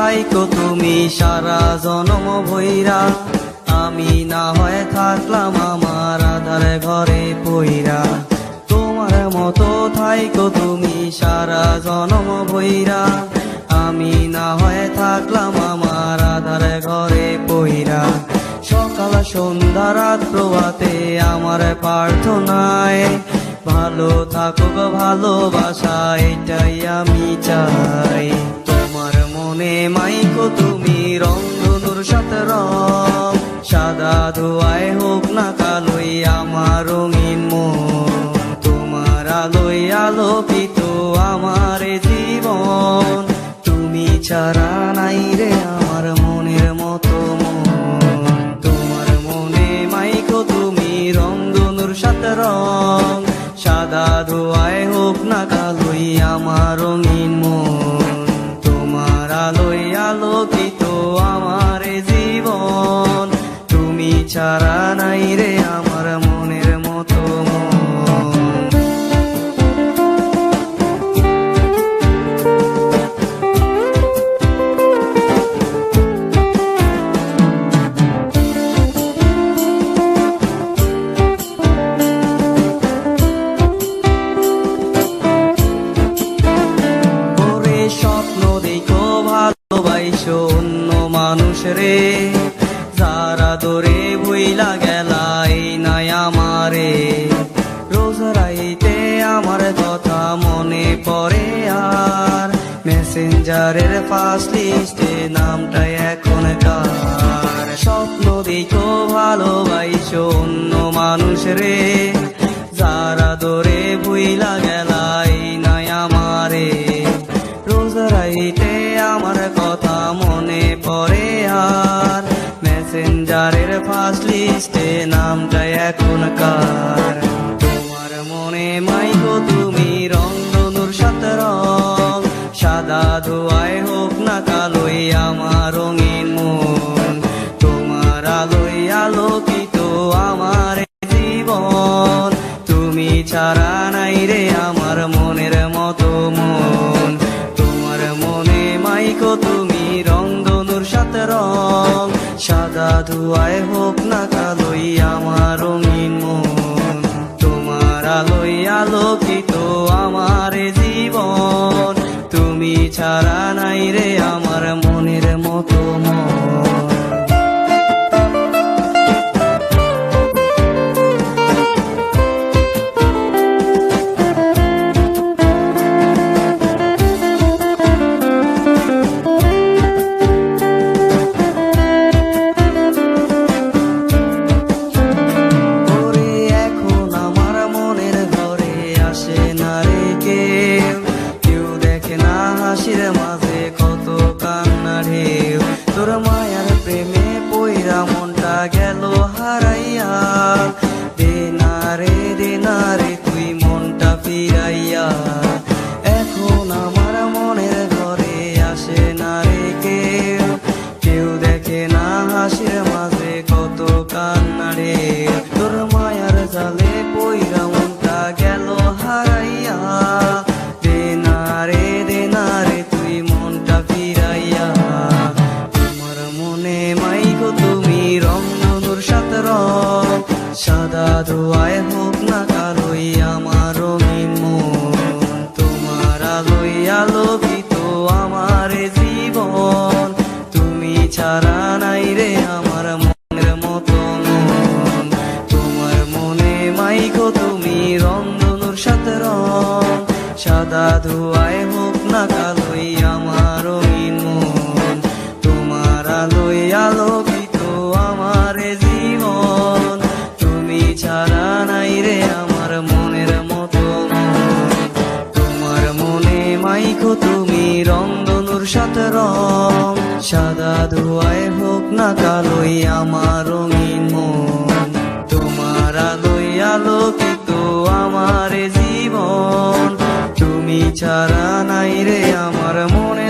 থাইকো তুমি সারা জনম ভৈরা, আমি না হয় থাকলাম আমার আধার ঘরে পইরা। তোমার মতো থাইকো তুমি সারা জনম ভৈরা, আমি না হয় থাকলাম আমার আধার ঘরে পইরা। সকাল সন্ধ্যা রাত প্রভাতে আমার প্রার্থনায়, ভালো থাকুক ভালোবাসা এটাই আমি চাই। তোমার মনে মাইকো তুমি রংধনুর সাথে রং, সাদা ধোয়ায় হোক না কালোই আমার রঙিন মন। তোমার আলোয় আলোকিত আমার জীবন, তুমি ছাড়া নাই রে আমার মনের মতো মন। তোমার মনে মাইকো তুমি রংধনুর সাথে রং, সাদা ধোয়ায় হোক না কালোই আমার রঙিন মন। তোমার আলোয় আলোকিত আমার জীবন, তুমি ছাড়া নাই রে আমার মনের মতো মন। স্বপ্ন দেখো ভালোবাসো অন্য মানুষ রে, যারা দরে ভুইলা গেলাই নাই আমারে। রোজ রাইতে আমার কথা মনে পড়ে আর, মেসেঞ্জারের ফার্স্ট লিস্টে নামটা এখন কার। স্বপ্ন দেখো ভালোবাসো অন্য মানুষ রে, যারা দরে ভুইলা গেলাই নাই আমারে। রোজ রাইতে আমার কথা মনে পড়ে আর, মেসেঞ্জারের ফার্স্ট লিস্টে নামটা এখন কার। তোমার মনে মাইকো তুমি রংধনুর সাথে রং, সাদা ধোয়ায় হোক না কালোই আমার রঙিন মন। তোমার আলোয় আলোকিত আমার জীবন, তুমি ছাড়া নাই রে আমার মনের মতো মন। তোমার মনে মাইকো তুমি রংধনুর সাথে রং, সাদা ধোয়ায় হোক না কালোই আমার রঙিন মন। তোমার আলোয় আলোকিত আমার জীবন, তুমি ছাড়া নাই রে আমার মনের মতো মন। হাসির মাঝে কত কান্না ঢেউ, তোর মায়ার প্রেমে পইরা মনটা গেল হারাইয়া। দে না রে তুই মনটা ফিরাইয়া, এখন আমার মনের ঘরে আসে না রে কেউ। কেউ দেখে না হাসির মাঝে কত কান্না ঢেউ, তোর মায়ার জালে পইরা মনটা গেল হারাইয়া। দে না রে তুই মনটা ফিরাইয়া। তোমার মনে মাইকো তুমি রংধনুর সাথে রং, সাদা ধোয়ায় হোক না কালোই আমার রঙিন মন। তোমার আলোয় আলোকিত আমার জীবন, তুমি ছাড়া নাই রে আমার মনের মতো মন। তোমার মনে মাইকো তুমি রংধনুর সাথে রং, সাদা ধোয়ায় হোক না কালোই আমার রঙিন মন। তোমার আলোয় আলোকিত আমার জীবন, তুমি ছাড়া নাই রে আমার মনের মতো মন। তোমার মনে মাইকো তুমি রংধনুর সাথে রং, সাদা ধোয়ায় হোক না কালোই আমার রঙিন মন। তোমার আলোয় আলোকিত আমার জীবন, তুমি ছাড়া নাই রে আমার মনে